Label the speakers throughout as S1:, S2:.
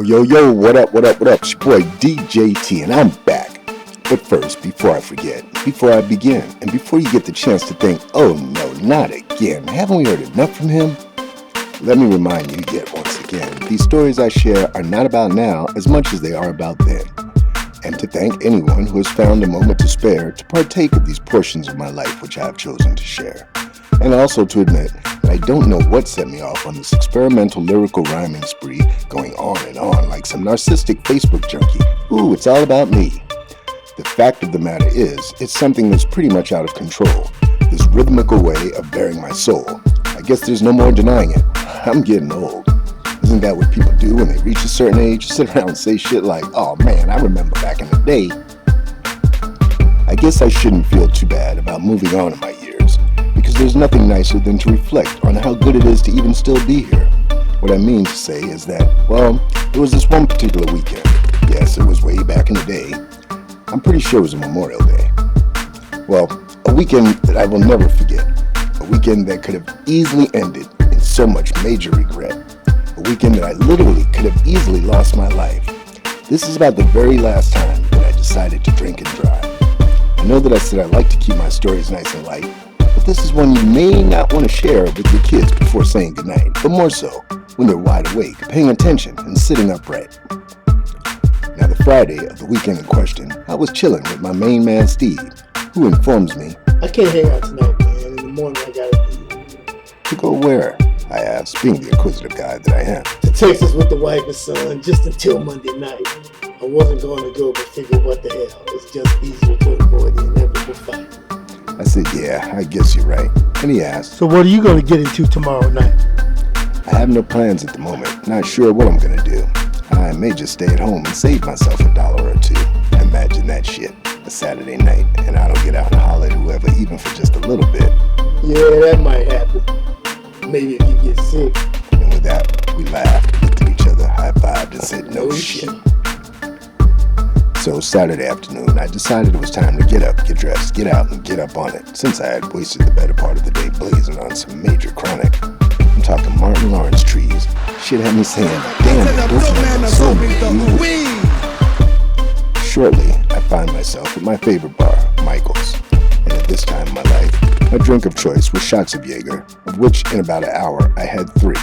S1: Yo, what up? It's your boy DJT, and I'm back. But first, before I forget, before I begin, and before you get the chance to think, oh no, not again, haven't we heard enough from him? Let me remind you yet once again, these stories I share are not about now as much as they are about then. And to thank anyone who has found a moment to spare to partake of these portions of my life which I have chosen to share. And also to admit that I don't know what set me off on this experimental lyrical rhyming spree going on and on like some narcissistic Facebook junkie. Ooh, it's all about me. The fact of the matter is, it's something that's pretty much out of control. This rhythmical way of bearing my soul. I guess there's no more denying it. I'm getting old. Isn't that what people do when they reach a certain age? Sit around and say shit like, oh man, I remember back in the day. I guess I shouldn't feel too bad about moving on in my years, because there's nothing nicer than to reflect on how good it is to even still be here. What I mean to say is that, well, there was this one particular weekend. Yes, it was way back in the day. I'm pretty sure it was a Memorial Day. Well, a weekend that I will never forget. A weekend that could have easily ended in so much major regret. A weekend that I literally could have easily lost my life. This is about the very last time that I decided to drink and drive. I know that I said I like to keep my stories nice and light, but this is one you may not want to share with your kids before saying goodnight, but more so when they're wide awake, paying attention, and sitting upright. Now, the Friday of the weekend in question, I was chilling with my main man Steve, who informs me,
S2: I can't hang out tonight, man. In the morning I gotta leave.
S1: to go where? I asked, being the inquisitive guy that I am.
S2: To Texas with the wife and son just until Monday night. I wasn't going to go, but figured what the hell. It's just easier to avoid the inevitable fight.
S1: I said, yeah, I guess you're right. And he asked,
S2: So what are you going to get into tomorrow night?
S1: I have no plans at the moment, not sure what I'm going to do. I may just stay at home and save myself $1 or $2. Imagine that shit. A Saturday night, and I don't get out and holler at whoever, even for just a little bit.
S2: Yeah, that might happen. Maybe if you get sick.
S1: And with that, we laughed, looked at each other, high-fived, and said, no shit. So Saturday afternoon, I decided it was time to get up, get dressed, get out, and get up on it, since I had wasted the better part of the day blazing on some major chronic. I'm talking Martin Lawrence trees. Shit had me saying, damn, don't you Shortly, I find myself at my favorite bar, Michael's. And at this time in my life, my drink of choice was shots of Jaeger, of which in about an hour I had 3.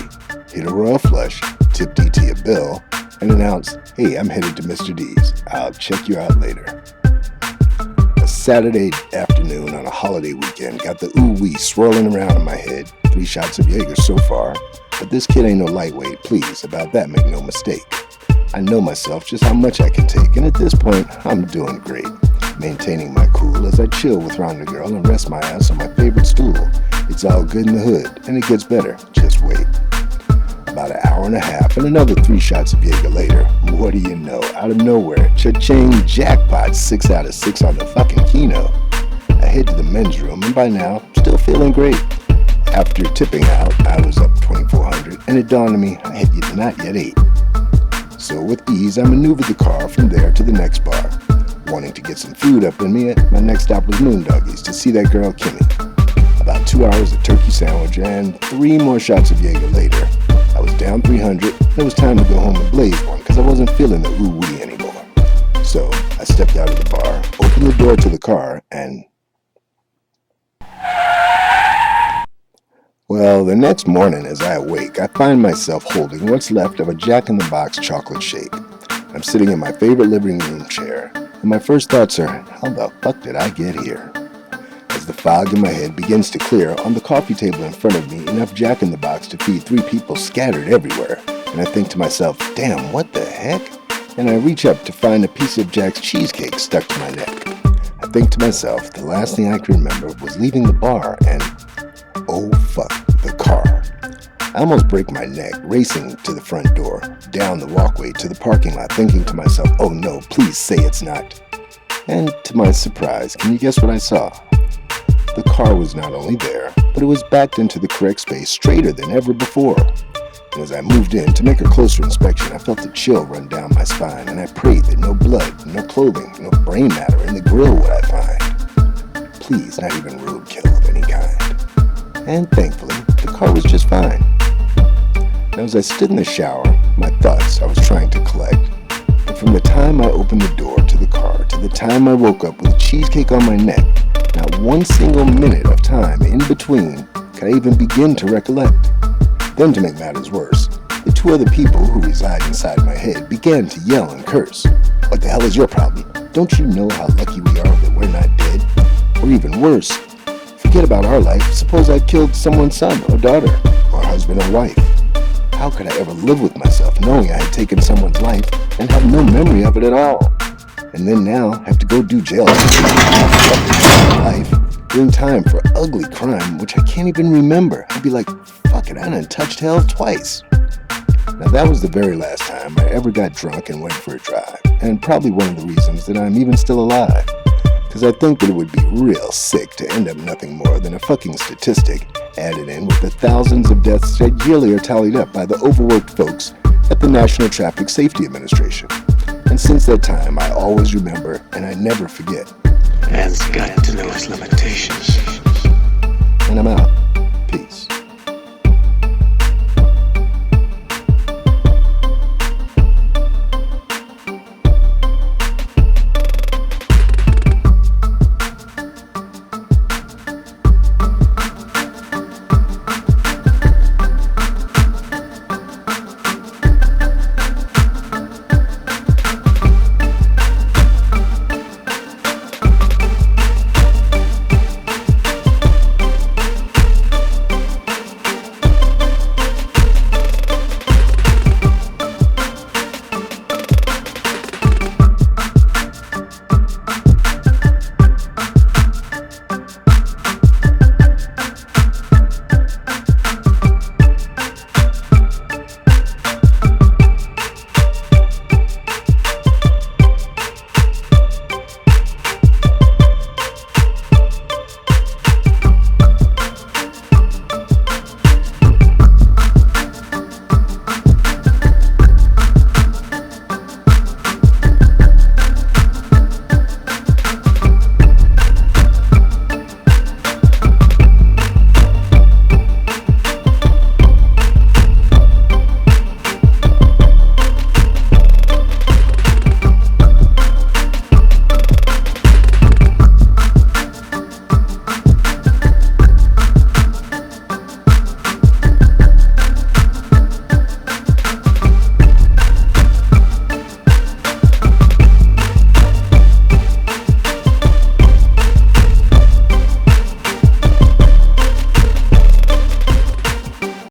S1: Hit a royal flush, tip DT a bill, and announced, hey, I'm headed to Mr. D's. I'll check you out later. A Saturday afternoon on a holiday weekend got the ooh-wee swirling around in my head. 3 shots of Jaeger so far, but this kid ain't no lightweight, please, about that make no mistake. I know myself just how much I can take, and at this point, I'm doing great. Maintaining my cool as I chill with Rhonda Girl and rest my ass on my favorite stool. It's all good in the hood, and it gets better. Just wait. About an hour and a half, and another 3 shots of Jaeger later. What do you know? Out of nowhere, cha-ching, jackpot, 6 out of 6 on the fucking Keno. I head to the men's room, and by now, still feeling great. After tipping out, I was up $2,400, and it dawned on me I had not yet ate. So with ease, I maneuvered the car from there to the next bar. Wanting to get some food up in me, my next stop was Moondoggies to see that girl Kimmy. About 2 hours of turkey sandwich and 3 more shots of Jaeger later. I was down 300, and it was time to go home and blaze one because I wasn't feeling the ooh-wee anymore. So I stepped out of the bar, opened the door to the car, and... Well, the next morning as I awake, I find myself holding what's left of a Jack-in-the-Box chocolate shake. I'm sitting in my favorite living room chair, and my first thoughts are, how the fuck did I get here? As the fog in my head begins to clear, on the coffee table in front of me, enough Jack-in-the-Box to feed 3 people scattered everywhere, and I think to myself, damn, what the heck? And I reach up to find a piece of Jack's cheesecake stuck to my neck. I think to myself, the last thing I can remember was leaving the bar and... oh fuck, the car. I almost break my neck, racing to the front door, down the walkway to the parking lot, thinking to myself, oh no, please say it's not. And to my surprise, can you guess what I saw? The car was not only there, but it was backed into the correct space straighter than ever before. And as I moved in to make a closer inspection, I felt a chill run down my spine, and I prayed that no blood, no clothing, no brain matter in the grill would I find. Please, not even roadkill of any kind. And thankfully, the car was just fine. Now, as I stood in the shower, my thoughts I was trying to collect. But from the time I opened the door to the car to the time I woke up with a cheesecake on my neck, not one single minute of time in between could I even begin to recollect. Then, to make matters worse, the two other people who reside inside my head began to yell and curse. What the hell is your problem? Don't you know how lucky we are that we're not dead? Or even worse, forget about our life. Suppose I killed someone's son or daughter, or husband or wife. How could I ever live with myself knowing I had taken someone's life and have no memory of it at all? And then now have to go do jail life, doing time for ugly crime which I can't even remember. I'd be like, fuck it, I done touched hell twice. Now that was the very last time I ever got drunk and went for a drive, and probably one of the reasons that I'm even still alive. Because I think that it would be real sick to end up nothing more than a fucking statistic added in with the thousands of deaths that yearly are tallied up by the overworked folks at the National Traffic Safety Administration. And since that time, I always remember and I never forget.
S2: Man's got to know his limitations.
S1: And I'm out. Peace.